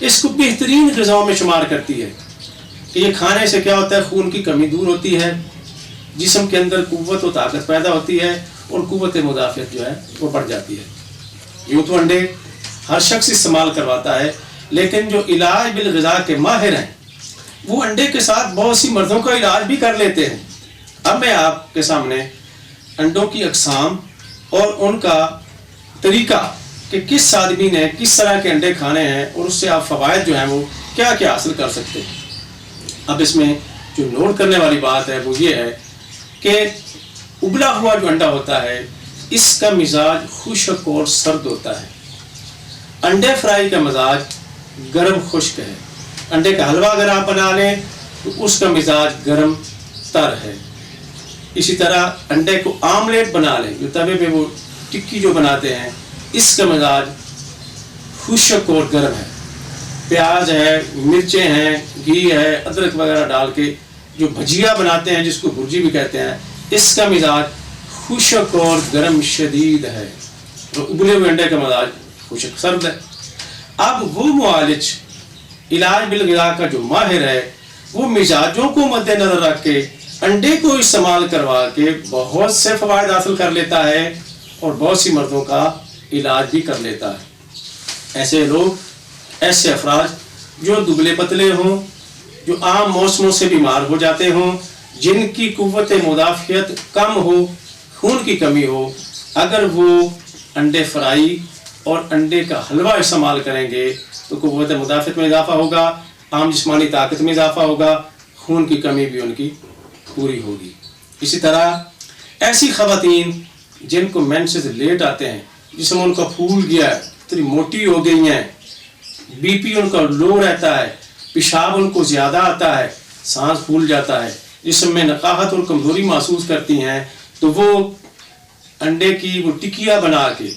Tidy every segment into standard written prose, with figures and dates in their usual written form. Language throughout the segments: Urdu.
اس کو بہترین غذاؤں میں شمار کرتی ہے کہ یہ کھانے سے کیا ہوتا ہے، خون کی کمی دور ہوتی ہے، جسم کے اندر قوت و طاقت پیدا ہوتی ہے اور قوت مدافعت جو ہے وہ بڑھ جاتی ہے۔ یوں تو انڈے ہر شخص استعمال کرواتا ہے، لیکن جو علاج بالغذا کے ماہر ہیں وہ انڈے کے ساتھ بہت سی مرضوں کا علاج بھی کر لیتے ہیں۔ اب میں آپ کے سامنے انڈوں کی اقسام اور ان کا طریقہ کہ کس آدمی نے کس طرح کے انڈے کھانے ہیں اور اس سے آپ فوائد جو ہیں وہ کیا کیا حاصل کر سکتے ہیں۔ اب اس میں جو نوٹ کرنے والی بات ہے وہ یہ ہے کہ ابلا ہوا جو انڈا ہوتا ہے اس کا مزاج خشک اور سرد ہوتا ہے۔ انڈے فرائی کا مزاج گرم خشک ہے۔ انڈے کا حلوہ اگر آپ بنا لیں تو اس کا مزاج گرم تر ہے۔ اسی طرح انڈے کو آملیٹ بنا لیں، جو توے پہ وہ ٹکی جو بناتے ہیں، اس کا مزاج خشک اور گرم ہے۔ پیاز ہے، مرچیں ہیں، گھی ہے، ادرک وغیرہ ڈال کے جو بھجیا بناتے ہیں جس کو بھرجی بھی کہتے ہیں، اس کا مزاج خشک اور گرم شدید ہے۔ اور ابلے ہوئے انڈے کا مزاج خشک سرد ہے۔ اب وہ معالج علاج بالغذا کا جو ماہر ہے وہ مزاجوں کو مد نظر رکھ کے انڈے کو استعمال کروا کے بہت سے فوائد حاصل کر لیتا ہے اور بہت سی مرضوں کا علاج بھی کر لیتا ہے۔ ایسے لوگ، ایسے افراد جو دبلے پتلے ہوں، جو عام موسموں سے بیمار ہو جاتے ہوں، جن کی قوت مدافعت کم ہو، خون کی کمی ہو، اگر وہ انڈے فرائی اور انڈے کا حلوہ استعمال کریں گے تو قوت مدافعت میں اضافہ ہوگا، عام جسمانی طاقت میں اضافہ ہوگا، خون کی کمی بھی ان کی پوری ہوگی۔ اسی طرح ایسی خواتین جن کو مینسز لیٹ آتے ہیں، جسم ان کا پھول گیا ہے، اتنی موٹی ہو گئی ہیں، بی پی ان کا لو رہتا ہے، پیشاب ان کو زیادہ آتا ہے، سانس پھول جاتا ہے، جسم میں نقاہت اور کمزوری محسوس کرتی ہیں، تو وہ انڈے کی وہ ٹکیا بنا کے،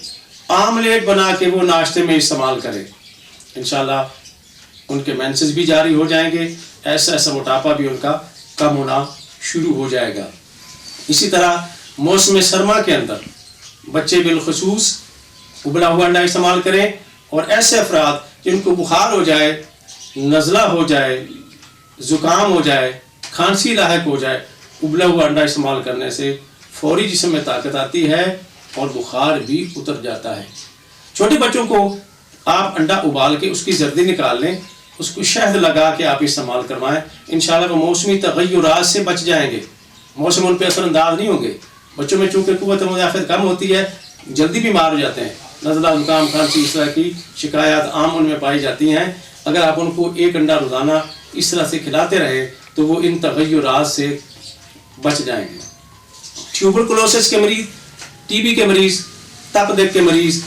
آملیٹ بنا کے وہ ناشتے میں استعمال کرے۔ انشاءاللہ ان کے مینسز بھی جاری ہو جائیں گے، ایسا موٹاپا بھی ان کا کم ہونا شروع ہو جائے گا۔ اسی طرح موسم سرما کے اندر بچے بالخصوص ابلا ہوا انڈا استعمال کریں، اور ایسے افراد جن کو بخار ہو جائے، نزلہ ہو جائے، زکام ہو جائے، کھانسی لاحق ہو جائے، ابلا ہوا انڈا استعمال کرنے سے فوری جسم میں طاقت آتی ہے اور بخار بھی اتر جاتا ہے۔ چھوٹے بچوں کو آپ انڈا ابال کے اس کی زردی نکال لیں، اس کو شہد لگا کے آپ استعمال کروائیں، انشاءاللہ وہ موسمی تغیرات سے بچ جائیں گے، موسم ان پہ اثر انداز نہیں ہوں گے۔ بچوں میں چونکہ قوت مدافعت کم ہوتی ہے، جلدی بیمار ہو جاتے ہیں، نزلہ، زکام، کھانسی، اس طرح کی شکایات عام ان میں پائی جاتی ہیں۔ اگر آپ ان کو ایک انڈا روزانہ اس طرح سے کھلاتے رہیں تو وہ ان تغیرات سے بچ جائیں گے۔ ٹیوبرکلوسس کے مریض، ٹی بی کے مریض، تپ دق کے مریض،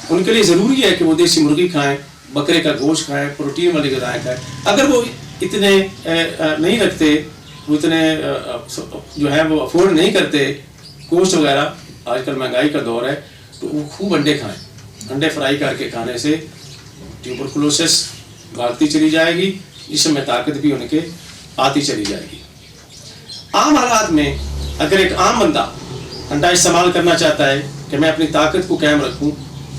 ان کے لیے ضروری ہے کہ وہ دیسی مرغی کھائیں، بکرے کا گوشت کھائیں، پروٹین والی غذائیں کھائیں۔ اگر وہ اتنے نہیں رکھتے، وہ اتنے جو ہے وہ افورڈ نہیں کرتے گوشت وغیرہ، آج کل مہنگائی کا دور ہے، تو وہ خوب انڈے کھائیں۔ انڈے فرائی کر کے کھانے سے ٹیوبرکلوسس بھاگتی چلی جائے گی، جسم میں طاقت بھی ان کے آتی چلی جائے گی۔ عام حالات میں اگر ایک عام بندہ انڈا استعمال کرنا چاہتا ہے کہ میں اپنی طاقت کو قائم رکھوں،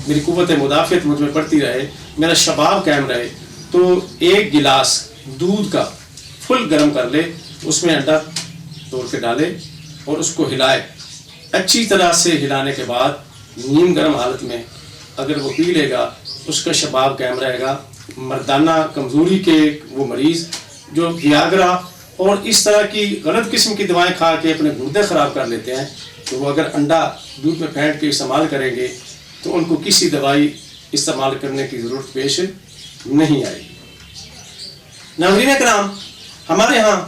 میری قوت مدافعت مجھ میں بڑھتی رہے، میرا شباب قائم رہے، تو ایک گلاس دودھ کا فل گرم کر لے، اس میں انڈا توڑ کے ڈالے اور اس کو ہلائے، اچھی طرح سے ہلانے کے بعد نیم گرم حالت میں اگر وہ پی لے گا، اس کا شباب قائم رہے گا۔ مردانہ کمزوری کے وہ مریض جو ویاگرا اور اس طرح کی غلط قسم کی دوائیں کھا کے اپنے گردے خراب کر لیتے ہیں، تو وہ اگر انڈا دودھ میں پھینٹ کے استعمال کریں گے تو ان کو کسی دوائی استعمال کرنے کی ضرورت پیش نہیں آئے گی۔ ناظرین کرام، ہمارے ہاں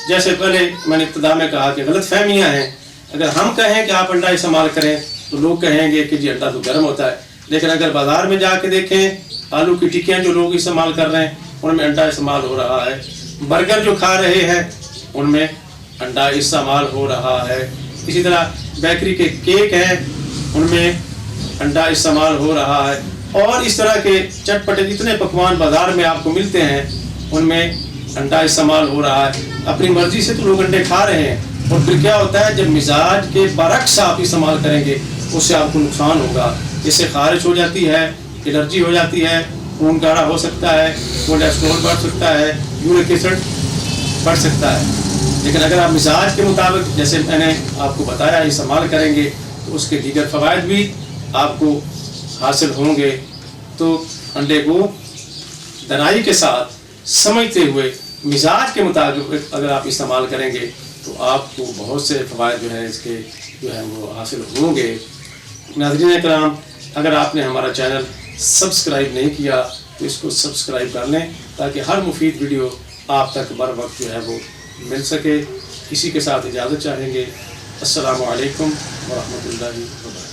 جیسے پہلے میں نے ابتدا میں کہا کہ غلط فہمیاں ہیں۔ اگر ہم کہیں کہ آپ انڈا استعمال کریں تو لوگ کہیں گے کہ جی انڈا تو گرم ہوتا ہے، لیکن اگر بازار میں جا کے دیکھیں، آلو کی ٹکیاں جو لوگ استعمال کر رہے ہیں ان میں انڈا استعمال ہو رہا ہے، برگر جو کھا رہے ہیں ان میں انڈا استعمال ہو رہا ہے، اسی طرح بیکری کے کیک ہیں ان میں انڈا استعمال ہو رہا ہے، اور اس طرح کے چٹ پٹے جتنے پکوان بازار میں آپ کو ملتے ہیں ان میں انڈا استعمال ہو رہا ہے۔ اپنی مرضی سے تو لوگ انڈے کھا رہے ہیں، اور پھر کیا ہوتا ہے جب مزاج کے برعکس آپ استعمال کریں گے اس سے آپ کو نقصان ہوگا، اس سے خارش ہو جاتی ہے، الرجی ہو جاتی ہے، خون گاڑھا ہو سکتا ہے، کولیسٹرول بڑھ سکتا ہے، یورک ایسڈ بڑھ سکتا ہے. لیکن اگر آپ مزاج کے مطابق جیسے میں نے آپ کو بتایا استعمال کریں گے تو اس کے دیگر فوائد بھی آپ کو حاصل ہوں گے. تو انڈے کو دنائی کے ساتھ سمجھتے ہوئے مزاج کے مطابق اگر آپ استعمال کریں گے تو آپ کو بہت سے فوائد جو ہے اس کے جو ہے وہ حاصل ہوں گے. ناظرین کرام، اگر آپ نے ہمارا چینل سبسکرائب نہیں کیا تو اس کو سبسکرائب کر لیں تاکہ ہر مفید ویڈیو آپ تک بر وقت جو ہے وہ مل سکے. اسی کے ساتھ اجازت چاہیں گے. السلام علیکم ورحمۃ اللہ وبرکاتہ.